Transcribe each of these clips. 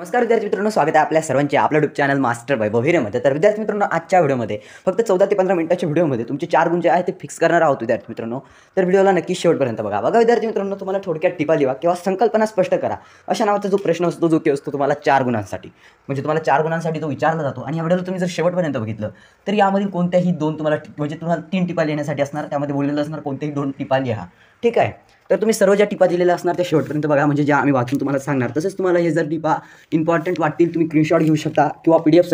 नमस्कार विद्यार्थी मित्रांनो, स्वागत आहे आपल्या सर्वांचे आपल्या यूट्यूब चॅनल मास्टर वैभव हिरेमध्ये। तर विद्यार्थी मित्रांनो, आजच्या व्हिडिओमध्ये फक्त 14 ते 15 मिनिटाच्या व्हिडिओमध्ये तुमचे 4 गुण जे आहेत ते फिक्स करणार आहोत विद्यार्थी मित्रांनो। तर व्हिडिओला नक्की शेवटपर्यंत बघा विद्यार्थी मित्रांनो, तुम्हाला थोडक्यात टिपा लिहा किंवा संकल्पना स्पष्ट करा अशा नावाचा जो प्रश्न असतो जो की असतो तुम्हाला 4 गुणांसाठी, म्हणजे तुम्हाला 4 गुणांसाठी तो विचारला जातो। आणि या व्हिडिओला तुम्ही जर शेवटपर्यंत बघितलं तर यामधील कोणत्याही 2 तुम्हाला 3 टिपा लिहिण्यासाठी असणार, त्यामध्ये बोललेलं असणार कोणत्याही 2 टिपा लिहा, ठीक आहे। तर तुम्ही सर्व ज्या टिपा दिलेल्या असणार त्या शेवटपर्यंत बघा, म्हणजे ज्या आम्ही वाचून तुम्हाला सांगणार। तसेच तुम्हाला हे जर टिपा इम्पॉर्टंट वाटतील तुम्ही स्क्रीनशॉट घेऊ शकता किंवा PDF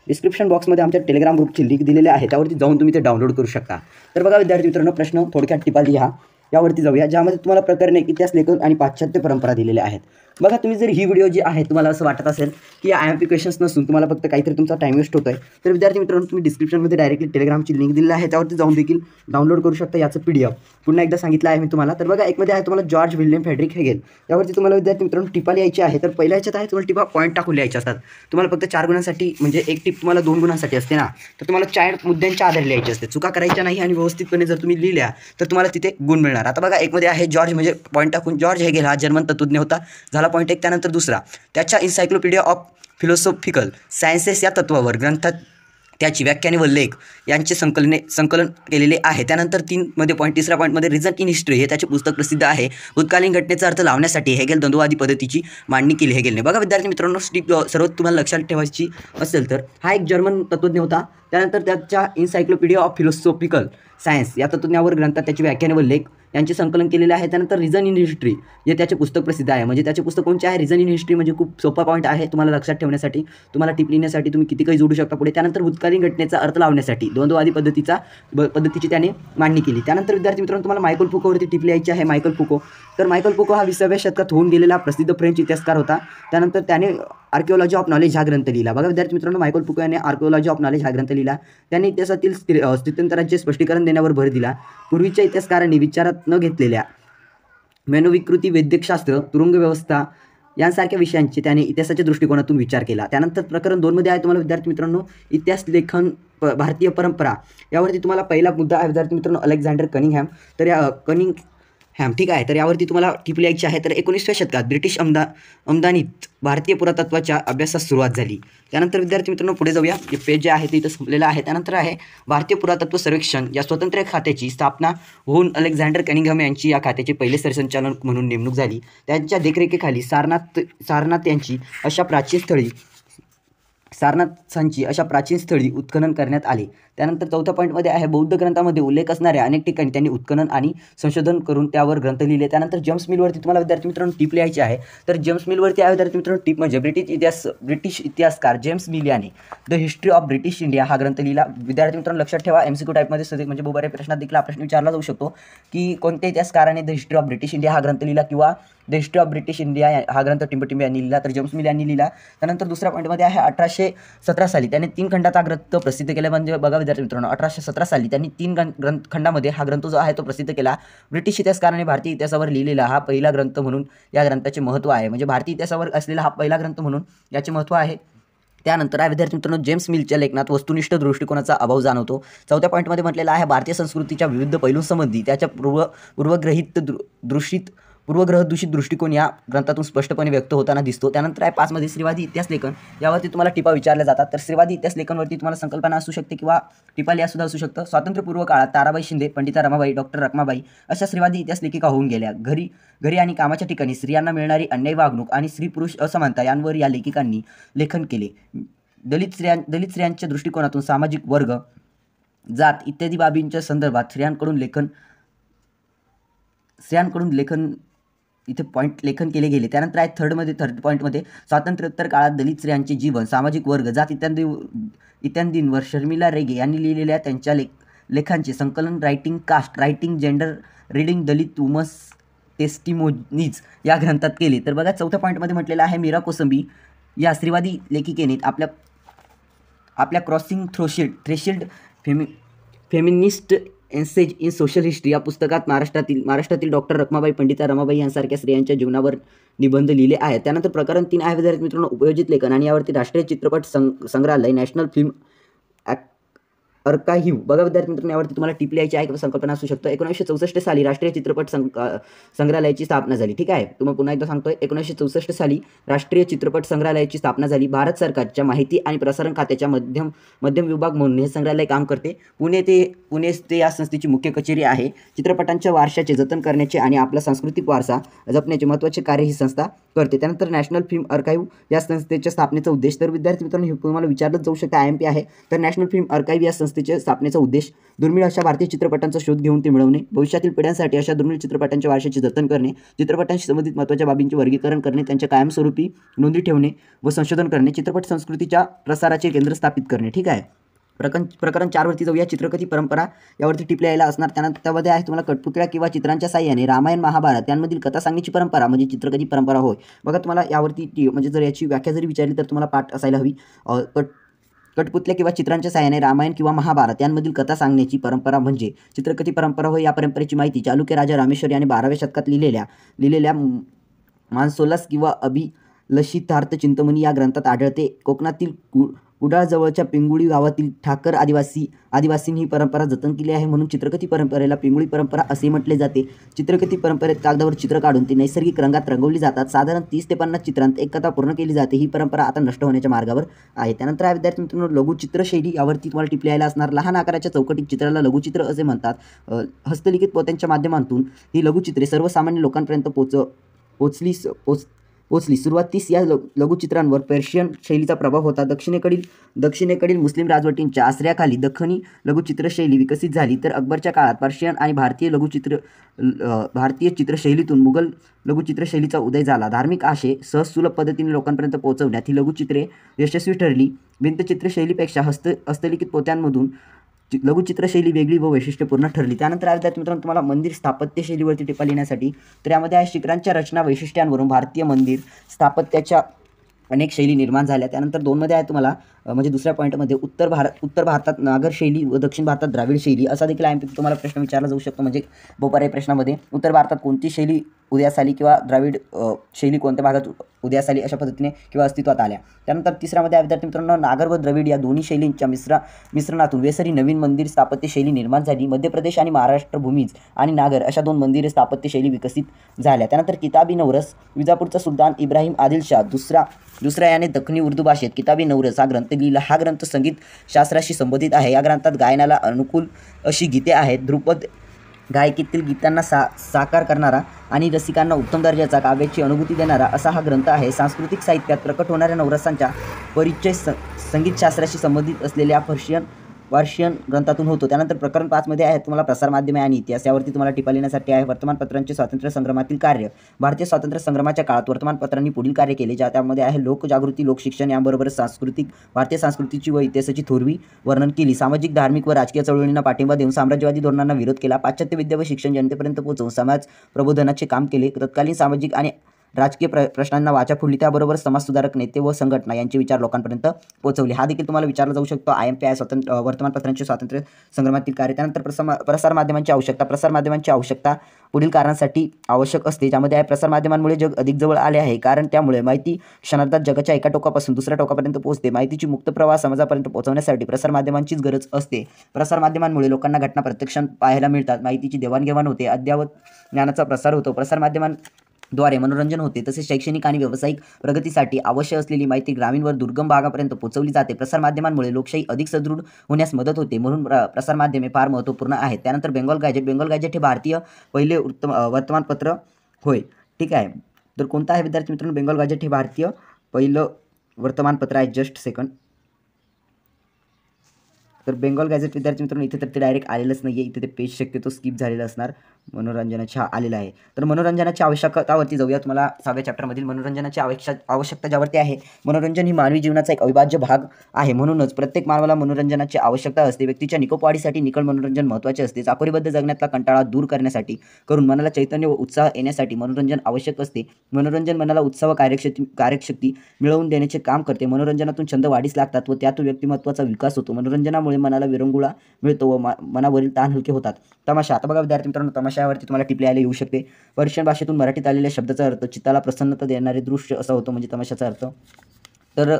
डिस्क्रिप्शन बॉक्समध्ये आमच्या टेलिग्राम ग्रुपची लिंक दिलेली आहे, त्यावरती जाऊन तुम्ही ते डाउनलोड करू शकता। तर बघा विद्यार्थी मित्रांनो, प्रश्न थोडक्यात टिपा लिहा यावरती जाऊया, ज्यामध्ये तुम्हाला प्रकरणे, इतिहास, लेखन आणि पाश्चात्य परंपरा दिलेल्या आहेत। बघा, तुम्ही जर ही व्हिडिओ जी आहे तुम्हाला असं वाटत असेल की IMP क्वेश्चन्स नसून तुम्हाला फक्त काहीतरी तुमचा टाइम वेस्ट होतोय, तर विद्यार्थी मित्रांनो तुम्ही डिस्क्रिप्शनमध्ये डायरेक्टली टेलिग्रामची लिंक दिलेली आहे, त्यावरती जाऊन देखील डाउनलोड करू शकता याचं PDF। पुन्हा एकदा सांगितलं आहे मी तुम्हाला। तर बघा, एकमध्ये आहे तुम्हाला जॉर्ज विल्यम फ्रेडरिक हेगेल, यावरती तुम्हाला विद्यार्थी मित्रांनो टिपा लिहायची आहे। तर पहिल्या ह्याच्यात आहे तुम्हाला टिपा पॉईंट टाकून लिहायचे असतात। तुम्हाला फक्त 4 गुणांसाठी, म्हणजे एक टिप तुम्हाला 2 गुणांसाठी असते ना, तर तुम्हाला 4 मुद्द्यांच्या आधारे लिहायची असते, चुका करायच्या नाही आणि व्यवस्थितपणे जर तुम्ही लिहिल्या तर तुम्हाला तिथे गुण मिळणार। आता बघा, एकमध्ये आहे जॉर्ज, म्हणजे पॉईंट टाकून जॉर्ज हेगेल हा जर्मन तत्त्वज्ञ होता, झाला पॉईंट 1। त्यानंतर दुसरा, त्याच्या इन्सायक्लोपीडिया ऑफ फिलॉसॉफिकल सायन्सेस या तत्वावर ग्रंथात त्याची व्याख्याने व लेख यांचे संकलन केलेले आहे। त्यानंतर 3 मध्ये पॉईंट, तिसरा पॉईंटमध्ये रिझन इन हिस्ट्री हे त्याचे पुस्तक प्रसिद्ध आहे। भूतकालीन घटनेचा अर्थ लावण्यासाठी हेगेल द्वंद्ववादी पद्धतीची मांडणी केली हेगेलने। बघा विद्यार्थी मित्रांनो, सर्व तुम्हाला लक्षात ठेवायची असेल तर हा एक जर्मन तत्त्वज्ञ होता। त्यानंतर त्याच्या इन्सायक्लोपीडिया ऑफ फिलॉसॉफिकल सायन्स या तत्त्वज्ञावर ग्रंथात त्याची व्याख्याने व लेख यांचे संकलन केलेले आहे। त्यानंतर रिझन इन हिस्ट्री हे त्याचे पुस्तक प्रसिद्ध आहे, म्हणजे त्याचे पुस्तक कोणते आहे, रिझन इन हिस्ट्री, म्हणजे खूप सोपा पॉईंट आहे तुम्हाला लक्षात ठेवण्यासाठी, तुम्हाला टिप लिहिण्यासाठी तुम्ही किती काही जोडू शकता पुढे। त्यानंतर भूतकालीन घटनेचा अर्थ लावण्यासाठी द्वंद्ववादी पद्धतीची त्याने मांडणी केली। त्यानंतर विद्यार्थी मित्रांनो, तुम्हाला मायकल फुकोवरती टिप लिहायची आहे। मायकल फुको, तर मायकल फुको हा 20व्या शतकात होऊन गेलेला प्रसिद्ध फ्रेंच इतिहासकार होता। त्यानंतर त्याने आर्किओलॉजी ऑफ नॉलेज हा ग्रंथ लिहिला। बघा विद्यार्थी मित्रांनो, मायकल फुको याने आर्किओलॉजी ऑफ नॉलेज हा ग्रंथ लिहिला। त्याने इतिहासातील स्थित्यंतरांचे स्पष्टीकरण देण्यावर भर दिला। पूर्वीच्या इतिहासकारांनी विचारात न घेतलेल्या मनोविकृती, वैद्यकशास्त्र, तुरुंग व्यवस्था यांसारख्या विषयांचे त्याने इतिहासाच्या दृष्टिकोनातून विचार केला। त्यानंतर प्रकरण 2 मध्ये आहे तुम्हाला विद्यार्थी मित्रांनो इतिहास, लेखन, भारतीय परंपरा, यावरती तुम्हाला पहिला मुद्दा आहे विद्यार्थी मित्रांनो अलेक्झांडर कनिंगहॅम। तर या ठीक आहे, तर यावरती तुम्हाला टिप लिहायची आहे। तर 19व्या शतकात ब्रिटिश आमदानीत भारतीय पुरातत्वाच्या अभ्यासास सुरुवात झाली। त्यानंतर विद्यार्थी मित्रांनो पुढे जाऊया, जे पेज जे आहे ते इथं संपलेलं आहे। त्यानंतर आहे भारतीय पुरातत्व सर्वेक्षण या स्वतंत्र खात्याची स्थापना होऊन अलेक्झांडर कनिंगहॅम यांची या खात्याचे पहिले सरसंचालक म्हणून नेमणूक झाली। त्यांच्या देखरेखीखाली सारनाथ यांची अशा प्राचीन स्थळी उत्खनन करण्यात आले। त्यानंतर 4थ्या पॉईंटमध्ये आहे बौद्ध ग्रंथामध्ये उल्लेख असणाऱ्या अनेक ठिकाणी त्यांनी उत्खनन आणि संशोधन करून त्यावर ग्रंथ लिहिले। त्यानंतर जेम्स मिलवरती तुम्हाला विद्यार्थी मित्रांनो टिप लिहायची आहे। तर जेम्स मिलवरती आहे विद्यार्थी मित्रांनो टिप, म्हणजे ब्रिटिश इतिहासकार जेम्स मिल याने the history of British India हा ग्रंथ लिहिला। विद्यार्थी मित्रांनो लक्षात ठेवा, MCQ टाईपमध्ये म्हणजे बहुबाऱ्या प्रश्नात देखील हा प्रश्न विचारला जाऊ शकतो की कोणत्या इतिहासकाराने the history of British India हा ग्रंथ लिहिला किंवा the history of British India हा ग्रंथ टिंबटिंबे यांनी लिहिला, तर जेम्स मिल यांनी लिहिला। त्यानंतर दुसऱ्या पॉईंटमध्ये आहे 1817 साली त्याने 3 खंडाचा ग्रंथ प्रसिद्ध केला। म्हणजे बघा विद्यार्थी मित्रांनो, 1817 साली त्यांनी 3 खंडामध्ये हा ग्रंथ जो आहे तो प्रसिद्ध केला। ब्रिटिश इतिहासकाराने भारतीय इतिहासावर लिहिलेला हा पहिला ग्रंथ म्हणून या ग्रंथाचे महत्त्व आहे, म्हणजे भारतीय इतिहासावर असलेला हा पहिला ग्रंथ म्हणून याचे महत्त्व आहे। त्यानंतर आहे विद्यार्थी मित्रांनो जेम्स मिलच्या लेखनात वस्तुनिष्ठ दृष्टिकोनाचा अभाव जाणवतो। 4थ्या पॉईंटमध्ये म्हटलेला आहे भारतीय संस्कृतीच्या विविध पैलूंसंबंधी त्याच्या पूर्वग्रह दूषित दृष्टिकोन या ग्रंथातून स्पष्टपणे व्यक्त होताना दिसतो। त्यानंतर आहे 5 मध्ये श्रीवादी इतिहास लेखन, यावरती तुम्हाला टिपा विचारल्या जातात। तर श्रीवादी इतिहास लेखनवरती तुम्हाला संकल्पना असू शकते किंवा टिपा लिहासुद्धा असू शकतं। स्वातंत्र्यपूर्व काळात ताराबाई शिंदे, पंडिता रमाबाई, डॉक्टर रखमाबाई अशा श्रीवादी इतिहास लेखिका होऊन गेल्या। घरी आणि कामाच्या ठिकाणी स्त्रियांना मिळणारी अन्यायी वागणूक आणि स्त्री पुरुष असमानता यांवर या लेखिकांनी लेखन केले। दलित स्त्रियांच्या दृष्टिकोनातून सामाजिक वर्ग, जात इत्यादी बाबींच्या संदर्भात स्त्रियांकडून लेखन इथे लेखन केले गेले। त्यानंतर आहे थर्ड पॉईंटमध्ये स्वातंत्र्योत्तर काळात दलित स्त्रियांचे जीवन, सामाजिक वर्ग, जात इत्यादींवर शर्मिला रेगे यांनी लिहिलेल्या त्यांच्या लेखांचे संकलन writing caste, writing gender, reading Dalit women's testimonies या ग्रंथात केले। तर बघा 4थ्या पॉईंटमध्ये म्हटलेलं आहे मीरा कोसंबी या स्त्रीवादी लेखिकेने आपल्या crossing threshold feminist essays in social history या पुस्तकात महाराष्ट्रातील डॉक्टर रखमाबाई, पंडिता रमाबाई यांसारख्या स्त्रियांच्या जीवनावर निबंध लिहिले आहेत। त्यानंतर प्रकरण 3 आहे विद्यार्थी मित्रांनो उपयोजित लेखन, आणि यावरती राष्ट्रीय चित्रपट संग्रहालय, नॅशनल फिल्म अर्काईव्ह बघा विद्यार्थी मित्रांनो, यावरती तुम्हाला टिप लिहायची आहे किंवा संकल्पना असू शकतं. 1964 साली राष्ट्रीय चित्रपट संग्रहालयाची स्थापना झाली. ठीक आहे, तुम्हाला पुन्हा एकदा सांगतोय, 1964 साली राष्ट्रीय चित्रपट संग्रहालयाची स्थापना झाली. भारत सरकारच्या माहिती आणि प्रसारण खात्याच्या मध्यम विभाग म्हणून हे संग्रहालय काम करते. पुणे ते या संस्थेची मुख्य कचेरी आहे. चित्रपटांच्या वारशाचे जतन करण्याचे आणि आपला सांस्कृतिक वारसा जपण्याचे महत्त्वाचे कार्य ही संस्था करते. त्यानंतर नॅशनल फिल्म अर्काईव्ह या संस्थेच्या स्थापनेचा उद्देश, तर विद्यार्थी मित्रांनो हे तुम्हाला विचारलं जाऊ शकतं, IMP आहे. तर नॅशनल फिल्म अर्काईव्ह या संस्थेच्या स्थापनेचा उद्देश दुर्मिळ अशा भारतीय चित्रपटांचा शोध घेऊन ते मिळवणे, भविष्यातील पिढ्यांसाठी अशा दुर्मिळ चित्रपटांच्या वारशाचे जतन करणे, चित्रपटांशी संबंधित महत्त्वाच्या बाबींचे वर्गीकरण करणे, त्यांच्या कायमस्वरूपी नोंदी ठेवणे व संशोधन करणे, चित्रपट संस्कृतीच्या प्रसाराचे केंद्र स्थापित करणे. ठीक आहे, प्रकरण 4 वरती जाऊया. चित्रकथी परंपरा यावरती टिप लिहायला असणार. त्यानंतर त्यामध्ये आहे तुम्हाला कठपुतळ्या किंवा चित्रांच्या साह्याने रामायण महाभारत यांमधील कथा सांगण्याची परंपरा म्हणजे चित्रकथी परंपरा होय. बघा तुम्हाला यावरती म्हणजे जर याची व्याख्या जरी विचारली तर तुम्हाला पाठ असायला हवी. कठपुतल्या किंवा चित्रांच्या साह्याने रामायण किंवा महाभारत यांमधील कथा सांगण्याची परंपरा म्हणजे चित्रकथी परंपरा होय. या परंपरेची माहिती चालुक्य राजा रामेश्वर यांनी 12व्या शतकात लिहिलेल्या मानसोलास किंवा अभिलषितार्थ चिंतामणी या ग्रंथात आढळते. कोकणातील कुडाळजवळच्या पिंगुळी गावातील ठाकर आदिवासींनी ही परंपरा जतन केली आहे, म्हणून चित्रकथी परंपरेला पिंगुळी परंपरा असे म्हटले जाते. चित्रकथी परंपरेत कागदावर चित्र काढून ती नैसर्गिक रंगात रंगवली जातात. साधारण 30 ते 50 चित्रांत एक कथा पूर्ण केली जाते. ही परंपरा आता नष्ट होण्याच्या मार्गावर आहे. त्यानंतर हा विद्यार्थी मित्रांनो लघुचित्रशैली यावरती तुम्हाला टिप लिहायला असणार. लहान आकाराच्या चौकटी चित्राला लघुचित्र असे म्हणतात. हस्तलिखित पोत्यांच्या माध्यमातून ही लघुचित्रे सर्वसामान्य लोकांपर्यंत पोचली. सुरुवातीस या लघुचित्रांवर पर्शियन शैलीचा प्रभाव होता. दक्षिणेकडील मुस्लिम राजवटींच्या आश्रयाखाली दख्खनी लघुचित्रशैली विकसित झाली. तर अकबरच्या काळात पर्शियन आणि भारतीय चित्रशैलीतून मुघल लघुचित्रशैलीचा उदय झाला. धार्मिक आशय सहज सुलभ पद्धतीने लोकांपर्यंत पोहोचवण्यात ही लघुचित्रे यशस्वी ठरली. भिंतचित्रशैलीपेक्षा हस्तलिखित पोत्यांमधून लघुचित्रशैली वेगळी व वैशिष्ट्यपूर्ण ठरली. त्यानंतर विद्यार्थी मित्रांनो तुम्हाला मंदिर स्थापत्य शैलीवरती टिपा लिहिण्यासाठी, तर यामध्ये आहे शिखरांच्या रचना वैशिष्ट्यांवरून भारतीय मंदिर स्थापत्याच्या अनेक शैली निर्माण झाल्या. त्यानंतर 2 मध्ये आहे तुम्हाला म्हणजे दुसऱ्या पॉईंटमध्ये उत्तर भारतात नागर शैली व दक्षिण भारतात द्राविड शैली असा देखील IMP तुम्हाला प्रश्न विचारला जाऊ शकतो. म्हणजे बोपारे प्रश्नामध्ये उत्तर भारतात कोणती शैली उदयास आली किंवा द्राविड शैली कोणत्या भागात उदयास आली अशा पद्धतीने किंवा अस्तित्वात आल्या. त्यानंतर 3मध्ये विद्यार्थी मित्रांनो नागर व द्रविड या दोन्ही शैलींच्या मिश्रणातून वेसरी नवीन मंदिर स्थापत्य शैली निर्माण झाली. मध्य प्रदेश आणि महाराष्ट्र भूमीज आणि नागर अशा 2 मंदिरे स्थापत्य शैली विकसित झाल्या. त्यानंतर किताबी नवरस विजापूरचा सुलतान इब्राहिम आदिलशाह दुसरा याने दख्खनी उर्दू भाषेत किताबी नवरस हा ग्रंथ लिहिला. हा ग्रंथ संगीत शास्त्राशी संबंधित आहे. या ग्रंथात गायनाला अनुकूल अशी गीते आहेत. ध्रुपद गायकीतील गीतांना साकार करणारा आणि रसिकांना उत्तम दर्जाचा काव्याची अनुभूती देणारा असा हा ग्रंथ आहे. सांस्कृतिक साहित्यात प्रकट होणाऱ्या नवरसांचा परिचय संगीतशास्त्राशी संबंधित असलेल्या पर्शियन ग्रंथातून होतो. त्यानंतर प्रकरण 5 मध्ये आहे तुम्हाला प्रसारमाध्यमे आणि इतिहास यावरती तुम्हाला टिपा लिहिण्यासाठी आहे. वर्तमानपत्रांचे स्वातंत्र्य संग्रामातील कार्य. भारतीय स्वातंत्र्य संग्रामाच्या काळात वर्तमानपत्रांनी पुढील कार्य केले, त्यामध्ये आहे लोकजागृती, लोकशिक्षण याबरोबर भारतीय संस्कृतीची व इतिहासाची थोरवी वर्णन केली. सामाजिक, धार्मिक व राजकीय चळवळींना पाठिंबा देऊन साम्राज्यवादी धोरणांना विरोध केला. पाश्चात्य विद्या व शिक्षण जनतेपर्यंत पोहोचवून समाज प्रबोधनाचे काम केले. तत्कालीन सामाजिक आणि राजकीय प्रश्नांना वाचा फोडली. त्याबरोबर समाजसुधारक नेते व संघटना यांचे विचार लोकांपर्यंत पोहोचवले. हा देखील तुम्हाला विचारला जाऊ शकतो. IMP आहे वर्तमानपत्रांचे स्वातंत्र्य संग्रामातील कार्य. त्यानंतर प्रसारमाध्यमांची आवश्यकता. प्रसारमाध्यमांची आवश्यकता पुढील कारणांसाठी आवश्यक असते, ज्यामध्ये आहे प्रसारमाध्यमांमुळे जग अधिक जवळ आले आहे, कारण त्यामुळे माहिती क्षणार्धात जगाच्या एका टोकापासून दुसऱ्या टोकापर्यंत पोहोचते. माहितीची मुक्त प्रवाह समाजापर्यंत पोहोचवण्यासाठी प्रसारमाध्यमांचीच गरज असते. प्रसारमाध्यमांमुळे लोकांना घटना प्रत्यक्षात पाहायला मिळतात. माहितीची देवाणघेवाण होते. अद्ययावत ज्ञानाचा प्रसार होतो. प्रसारमाध्यमांद्वारे मनोरंजन होते. तसेच शैक्षणिक आणि व्यावसायिक प्रगतीसाठी आवश्यक असलेली माहिती ग्रामीण व दुर्गम भागापर्यंत पोहोचवली जाते. प्रसारमाध्यमांमुळे लोकशाही अधिक सदृढ होण्यास मदत होते, म्हणून प्रसारमाध्यमे फार महत्त्वपूर्ण आहेत. त्यानंतर बेंगॉल गॅजेट हे भारतीय पहिले वर्तमानपत्र होय. ठीक आहे, तर कोणतं आहे विद्यार्थी मित्रांनो बेंगॉल गॅजेट हे भारतीय पहिलं वर्तमानपत्र आहे. Just second. तर बेंगॉल गॅजेट विद्यार्थी मित्रांनो इथे तर ते डायरेक्ट आलेलंच नाही आहे. इथे ते पेज शक्यतो स्किप झालेलं असणार. मनोरंजनाची आलेला आहे. तर मनोरंजनाची आवश्यकतावरती जाऊया. तुम्हाला 6व्या चॅप्टरमधील मनोरंजनाची आवश्यकता ज्यावरती आहे. मनोरंजन ही मानवी जीवनाचा एक अविभाज्य भाग आहे. म्हणूनच प्रत्येक मानवाला मनोरंजनाची आवश्यकता असते. व्यक्तीच्या निकोपवाढीसाठी निकळ मनोरंजन महत्त्वाचे असते. चाकोरीबद्ध जगण्यातला कंटाळा दूर करण्यासाठी मनाला चैतन्य व उत्साह येण्यासाठी मनोरंजन आवश्यक असते. मनोरंजन मनाला उत्साह व कार्यशक्ती मिळवून देण्याचे काम करते. मनोरंजनातून छंद वाढीस लागतात व त्यातून व्यक्तिमत्वाचा विकास होतो. मनोरंजनामुळे मनाला विरंगुळा मिळतो व मनावरील ताण हलके होतात. तमाशा. आता बघा विद्यार्थी मित्रांनो तमाशावरती तुम्हाला टिप लिहायला येऊ शकते. पर्शियन भाषेतून मराठीत आलेल्या शब्दाचा अर्थ चित्ताला प्रसन्नता देणारे दृश्य असा होतो, म्हणजे तमाशाचा अर्थ. तर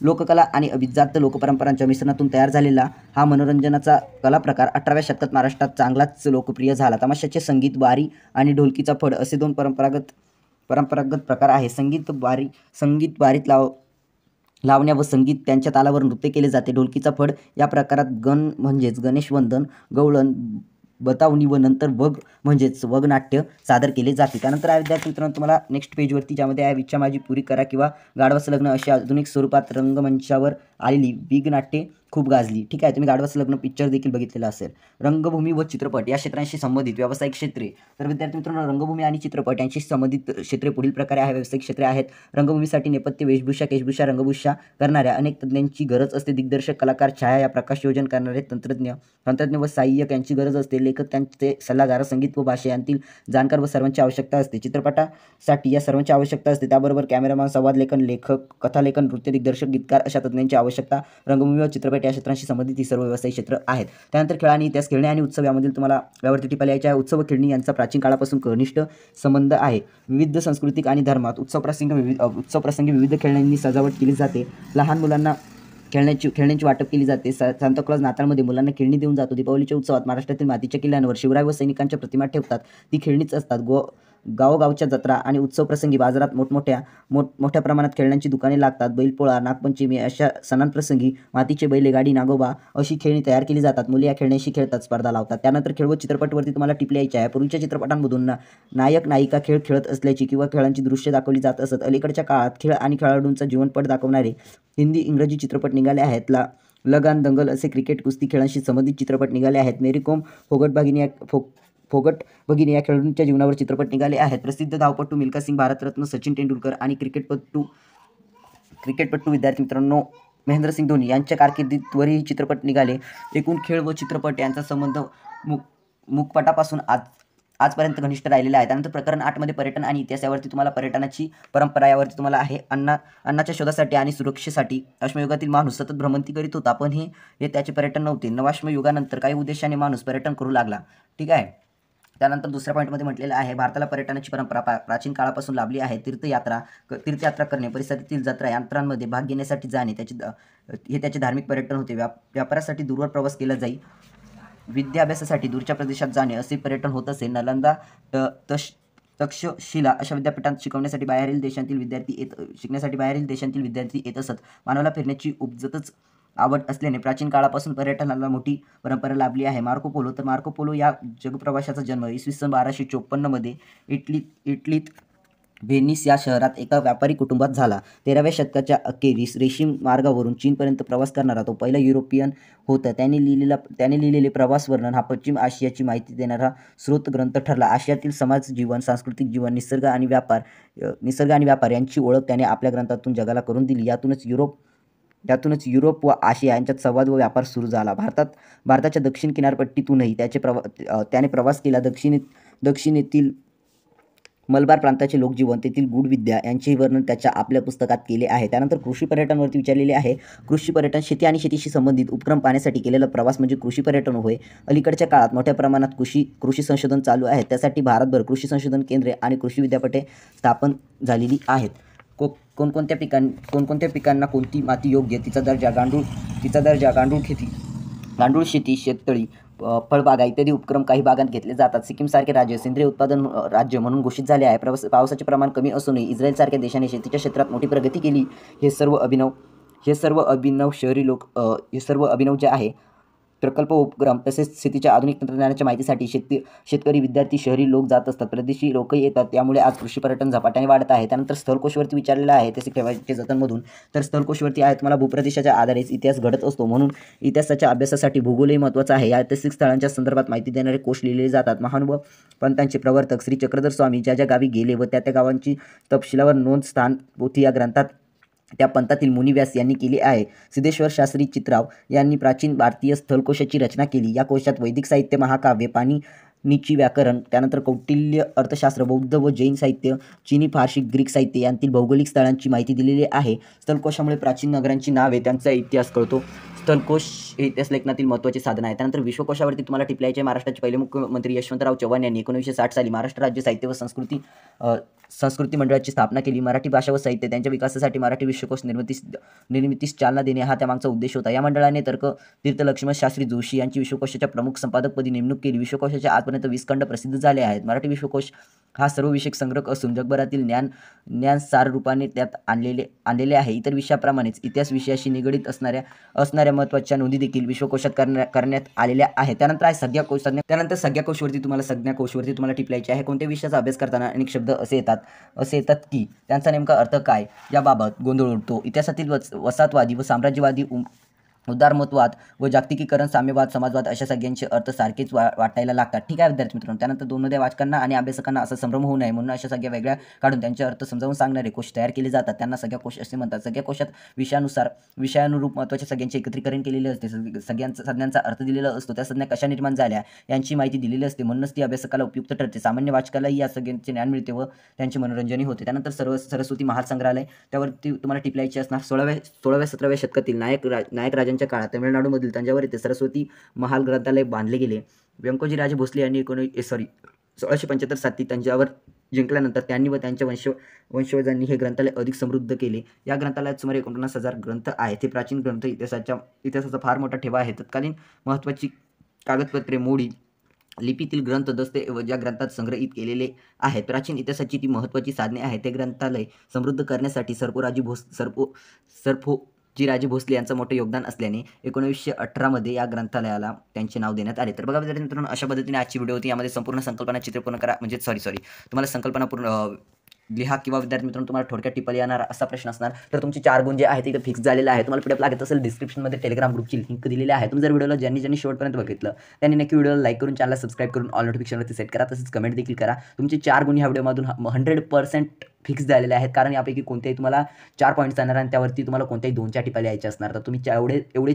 लोककला आणि अभिजात लोकपरंपरांच्या मिश्रणातून तयार झालेला हा मनोरंजनाचा कला प्रकार 18व्या शतकात महाराष्ट्रात चांगलाच लोकप्रिय झाला. तमाशाचे संगीत, बारी आणि ढोलकीचा फड असे 2 परंपरागत प्रकार आहे. संगीत बारीत लावण्या व संगीत त्यांच्या तालावर नृत्य केले जाते. ढोलकीचा फड या प्रकारात गण म्हणजेच गणेश वंदन, गवळण, बतावणी व नंतर वग म्हणजेच वगनाट्य सादर केले जाते. त्यानंतर आहे विद्यार्थी मित्रांनो तुम्हाला नेक्स्ट पेजवरती ज्यामध्ये आहे इच्छा माझी पुरी करा किंवा गाढवाचं लग्न अशी आधुनिक स्वरूपात रंगमंचावर आलेली बिग नाट्ये खूप गाजली. ठीक आहे, तुम्ही गाढवाचं लग्न पिक्चर देखील बघितलेला असेल. रंगभूमी व चित्रपट या क्षेत्रांशी संबंधित व्यावसायिक क्षेत्रे. तर विद्यार्थी मित्रांनो रंगभूमी आणि चित्रपट यांशी संबंधित क्षेत्रे पुढील प्रकारे आहे. व्यावसायिक क्षेत्रे आहेत. रंगभूमीसाठी नेपथ्य, वेशभूषा, केशभूषा, रंगभूषा करणाऱ्या अनेक तज्ज्ञांची गरज असते. दिग्दर्शक, कलाकार, छाया या प्रकाशयोजन करणारे तंत्रज्ञ व सहाय्यक यांची गरज असते. लेखक, त्यांचे सल्लागार, संगीत व भाषा यांतील जाणकार व सर्वांची आवश्यकता असते. चित्रपटासाठी या सर्वांची आवश्यकता असते. त्याबरोबर कॅमेरामॅन, संवादलेखन, लेखक, कथालेखन, नृत्य दिग्दर्शक, गीतकार अशा तज्ज्ञांची आवश्यकता. रंगभूमी व चित्रपट या क्षेत्रांशी संबंधित ही सर्व व्यावसायिक क्षेत्र आहेत. त्यानंतर खेळ आणि इतिहास. खेळणे आणि उत्सव यामधील तुम्हाला यावरती टिपा लिहायच्या आहे. उत्सव व खेळणी यांचा प्राचीन काळापासून घनिष्ठ संबंध आहे. विविध सांस्कृतिक आणि धर्मात उत्सव प्रसंगी विविध खेळण्यांनी सजावट केली जाते. लहान मुलांना खेळण्यांची वाटप केली जाते. सांताक्लॉज नाताळमध्ये मुलांना खेळणी देऊन जातो. दीपावलीच्या उत्सवात महाराष्ट्रातील मातीच्या किल्ल्यांवर शिवराय व सैनिकांच्या प्रतिमा ठेवतात. ती खेळणीच असतात. गावोगावच्या जत्रा आणि उत्सव प्रसंगी बाजारात मोठ्या प्रमाणात खेळण्यांची दुकाने लागतात. बैलपोळा, नागपंचमी अशा सणांप्रसंगी मातीचे बैले, गाडी, नागोबा अशी खेळणी तयार केली जातात. मुले या खेळण्याशी खेळतात, स्पर्धा लावतात. त्यानंतर खेळ व चित्रपटवरती तुम्हाला टिप लिहायची आहे. पूर्वीच्या चित्रपटांमधून नायक नायिका खेळ खेळत असल्याची किंवा खेळांची दृश्य दाखवली जात असत. अलीकडच्या काळात खेळ आणि खेळाडूंचा जीवनपट दाखवणारे हिंदी, इंग्रजी चित्रपट निघाले आहेत. लगान, दंगल असे क्रिकेट, कुस्ती खेळांशी संबंधित चित्रपट निघाले आहेत. मेरी कोम, फोगट भगिनी या खेळाडूंच्या जीवनावर चित्रपट निघाले आहेत. प्रसिद्ध धावपटू मिल्खा सिंग, भारतरत्न सचिन तेंडुलकर आणि क्रिकेटपटू विद्यार्थी मित्रांनो महेंद्रसिंग धोनी यांच्या कारकिर्दीवरही चित्रपट निघाले. एकूण खेळ व चित्रपट यांचा संबंध मुखपटापासून आजपर्यंत घनिष्ठ राहिलेला आहे. त्यानंतर प्रकरण 8 मध्ये पर्यटन आणि इतिहास यावरती तुम्हाला पर्यटनाची परंपरा यावरती तुम्हाला आहे. अन्नाच्या शोधासाठी आणि सुरक्षेसाठी अश्मयुगातील माणूस सतत भ्रमंती करीत होता, पण हे त्याचे पर्यटन नव्हते. नवाश्मयुगानंतर काही उद्देशाने माणूस पर्यटन करू लागला. ठीक आहे. त्यानंतर दुसऱ्या पॉईंटमध्ये म्हटलेलं आहे भारताला पर्यटनाची परंपरा प्राचीन काळापासून लाभली आहे. तीर्थयात्रा करणे, परिसरातील जत्रा यात्रांमध्ये भाग घेण्यासाठी जाणे हे त्याचे धार्मिक पर्यटन होते. व्यापारासाठी दूरवर प्रवास केला जाई. विद्याभ्यासासाठी दूरच्या प्रदेशात जाणे असे पर्यटन होत असे. नालंदा, तक्षशिला अशा विद्यापीठात शिकण्यासाठी बाहेरील देशांतील विद्यार्थी येत असत. मानवाला फिरण्याची उपजतच आवड असल्याने प्राचीन काळापासून पर्यटनाला मोठी परंपरा लाभली आहे. मार्को पोलो या जगप्रवाशाचा जन्म इसवी सन 1254 मध्ये इटलीत व्हेनिस या शहरात एका व्यापारी कुटुंबात झाला. 13व्या शतकाच्या अखेरीस रेशीम मार्गावरून चीनपर्यंत प्रवास करणारा तो पहिला युरोपियन होता. त्याने लिहिलेले प्रवास वर्णन हा पश्चिम आशियाची माहिती देणारा स्रोत ग्रंथ ठरला. आशियातील समाज जीवन, सांस्कृतिक जीवन, निसर्ग आणि व्यापार यांची ओळख त्याने आपल्या ग्रंथातून जगाला करून दिली. यातूनच युरोप व आशिया यांच्यात संवाद व व्यापार सुरू झाला. भारताच्या दक्षिण किनारपट्टीतूनही त्याने प्रवास केला. दक्षिणेतील मलबार प्रांताचे लोकजीवन, तेथील गूढ विद्या यांचेही वर्णन त्याच्या आपल्या पुस्तकात केले आहे. त्यानंतर कृषी पर्यटनवरती विचारलेले आहे. कृषी पर्यटन शेती आणि शेतीशी संबंधित उपक्रम पाहण्यासाठी केलेला प्रवास म्हणजे कृषी पर्यटन होय. अलीकडच्या काळात मोठ्या प्रमाणात कृषी संशोधन चालू आहे. त्यासाठी भारतभर कृषी संशोधन केंद्रे आणि कृषी विद्यापीठे स्थापन झालेली आहेत. कोणकोणत्या पिकांना कोणती माती योग्य, तिचा दर्जा, गांडूळ शेती, शेततळी, फळबागा इत्यादी उपक्रम काही भागात घेतले जातात. सिक्कीमसारखे राज्य सेंद्रिय उत्पादन राज्य म्हणून घोषित झाले आहे. पावसाचे प्रमाण कमी असूनही इस्रायलसारख्या देशाने शेतीच्या क्षेत्रात मोठी प्रगती केली. हे सर्व अभिनव जे आहे प्रकल्प, उपक्रम तसेच शेतीच्या आधुनिक तंत्रज्ञानाच्या माहितीसाठी शेतकरी, विद्यार्थी, शहरी लोक जात असतात. परदेशी लोकही येतात. त्यामुळे आज कृषी पर्यटन झपाट्याने वाढत आहे. त्यानंतर स्थलकोशवरती विचारलेलं आहे ऐतिहासिक ठेवायचे जतनमधून. तर स्थलकोशवरती आहे तुम्हाला भूप्रदेशाच्या आधारेच इतिहास घडत असतो, म्हणून इतिहासाच्या अभ्यासासाठी भूगोलही महत्त्वाचा आहे. या ऐतिहासिक स्थळांच्या संदर्भात माहिती देणारे कोश लिहिले जातात. महानुभाव पंथांचे प्रवर्तक श्री चक्रधर स्वामी ज्या गावी गेले व त्या गावांची तपशिलावर नोंद स्थानपोथी या ग्रंथात त्या पंथातील मुनिव्यास यांनी केली आहे. सिद्धेश्वर शास्त्री चित्राव यांनी प्राचीन भारतीय स्थलकोशाची रचना केली. या कोशात वैदिक साहित्य, महाकाव्य, पाणिनीची व्याकरण, त्यानंतर कौटिल्य अर्थशास्त्र, बौद्ध व जैन साहित्य, चीनी, फारसी, ग्रीक साहित्य यांतील भौगोलिक स्थळांची माहिती दिलेली आहे. स्थलकोशामुळे प्राचीन नगरांची नावे, त्यांचा इतिहास कळतो. स्थलकोश हे इतिहास लेखनातील महत्त्वाचे साधन आहे. त्यानंतर विश्वकोशावरती तुम्हाला टिपल्याचे महाराष्ट्राचे पहिले मुख्यमंत्री यशवंतराव चव्हाण यांनी 1960 साली महाराष्ट्र राज्य साहित्य व संस्कृती मंडळाची स्थापना केली. मराठी भाषा व साहित्य त्यांच्या विकासासाठी मराठी विश्वकोश निर्मितीस चालना देणे हा त्यामागचा उद्देश होता. या मंडळाने तीर्थ लक्ष्मण शास्त्री जोशी यांची विश्वकोशाच्या प्रमुख संपादकपदी नेमणूक केली. विश्वकोशाचे आजपर्यंत 20 खंड प्रसिद्ध झाले आहेत. मराठी विश्वकोश हा सर्वविषयक संग्रह असून जगभरातील ज्ञान सार रूपाने त्यात आणलेले आहे. इतर विषयाप्रमाणेच इतिहास विषयाशी निगडीत असणाऱ्या महत्त्वाच्या नोंदी देखील विश्वकोशात करण्यात आलेल्या आहेत. त्यानंतर संज्ञा कोशवरती तुम्हाला टिपलायचे आहे. कोणत्या विषयाचा अभ्यास करताना अनेक शब्द असे येतात की त्यांचा नेमका अर्थ काय याबाबत गोंधळ उडतो. इतिहासातील वसाहतवादी व साम्राज्यवादी उदारमतवाद व जागतिकीकरण, साम्यवाद, समाजवाद अशा सगळ्यांचे अर्थ सारखेच वाटायला लागतात. ठीक आहे विद्यार्थी मित्रांनो. त्यानंतर दोनमध्ये वाचकांना आणि अभ्यासकांना असा संभ्रम होऊ नये म्हणून अशा सगळ्या वेगळ्या काढून त्यांचे अर्थ समजावून सांगणारे कोश तयार केले जातात. त्यांना सगळ्या कोश असे म्हणतात. सगळ्या कोशात विषयानुरूप महत्त्वाच्या सगळ्यांचे एकत्रीकरण केलेले असते. संज्ञांचा अर्थ दिलेला असतो. त्या संज्ञा कशा निर्माण झाल्या यांची माहिती दिलेली असते. म्हणूनच ती अभ्यासकाला उपयुक्त ठरते. सामान्य वाचकालाही या सगळ्यांचे ज्ञान मिळते व त्यांचे मनोरंजनही होते. त्यानंतर सरस्वती महाल संग्रहालय त्यावरती तुम्हाला टिपलायची असणार. 16व्या-17व्या शतकातील नायक राजांच्या काळात तमिळनाडू मधील तंजावर येथे सरस्वती महाल ग्रंथालय बांधले गेले. व्यंकोजी राजे भोसले यांनी 1675 साली तंजावर जिंकल्यानंतर त्यांनी व त्यांच्या वंशजांनी हे ग्रंथालय अधिक समृद्ध केले. या ग्रंथालयात सुमारे 49,000 ग्रंथ आहेत. हे प्राचीन ग्रंथ इतिहासाचा फार मोठा ठेवा आहे. तत्कालीन महत्त्वाची कागदपत्रे, मोडी, लिपीतील ग्रंथ, दस्तऐवज या ग्रंथात संग्रहित केलेले आहेत. प्राचीन इतिहासाची ती महत्त्वाची साधने आहेत. ते ग्रंथालय समृद्ध करण्यासाठी सरफोजी भोसले यांचं मोठं योगदान असल्याने 1918 मध्ये या ग्रंथालयाला त्यांचे नाव देण्यात आले. तर बघा विद्यार्थी मित्रांनो, अशा पद्धतीने आजची व्हिडिओ होती. यामध्ये संपूर्ण संकल्पना चित्रपूर्ण करा, म्हणजे तुम्हाला संकल्पना पूर्ण लिहा किंवा विद्यार्थी मित्रांनो तुम्हाला थोडक्यात टिप्पणी येणार असा प्रश्न असणार तर तुमचे 4 गुण जे आहेत ते फिक्स झालेले आहे. तुम्हाला पीडीएफ लागत असेल डिस्क्रिप्शनमध्ये टेलिग्राम ग्रुपची लिंक दिलेली आहे. तुम्ही जर व्हिडिओला ज्यांनी शेवटपर्यंत बघितलं त्यांनी नक्की व्हिडिओला लाईक करून चॅनलला सबस्क्राईब करून ऑल नोटिफिकेशनवरती सेट करा. तसेच कमेंट देखील करा. तुमचे 4 गुण ह्या व्हिडिओमधून 100% फिक्स झालेले आहेत. कारण यापैकी कोणत्याही तुम्हाला 4 पॉईंट्स येणार आणि त्यावरती तुम्हाला कोणत्याही 2च्या टिप्पण्या लिहायच्या असणार. तर तुम्ही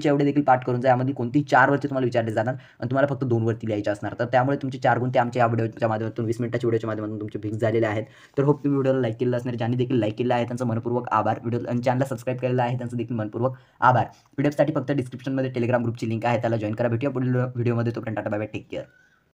एवढे देखील पाठ करून जा. यामध्ये कोणतीही 4वरती तुम्हाला विचारले जाणार आणि तुम्हाला फक्त 2वरती लिहायचे असणार. तर त्यामुळे तुमचे 4 गुण ते आमच्या या व्हिडिओच्या माध्यमातून 20 मिनिटाच्या व्हिडिओच्या माध्यमातून तुमचे फिक्स झालेले आहेत. तर होप तुम्ही व्हिडिओला लाईक केलेलं असणार. ज्यांनी देखील लाईक केलं आहे त्यांचं मनपूर्वक आभार. व्हिडिओ आणि चॅनलला सबस्क्राईब केलेलं आहे त्यांचं देखील मनपूर्वक आभार. पीडीएफसाठी फक्त डिस्क्रिप्शनमध्ये टेलिग्राम ग्रुपची लिंक आहे, त्याला जॉईन करा. भेटूया पुढील व्हिडिओमध्ये. तोपर्यंत tata bye bye, take care.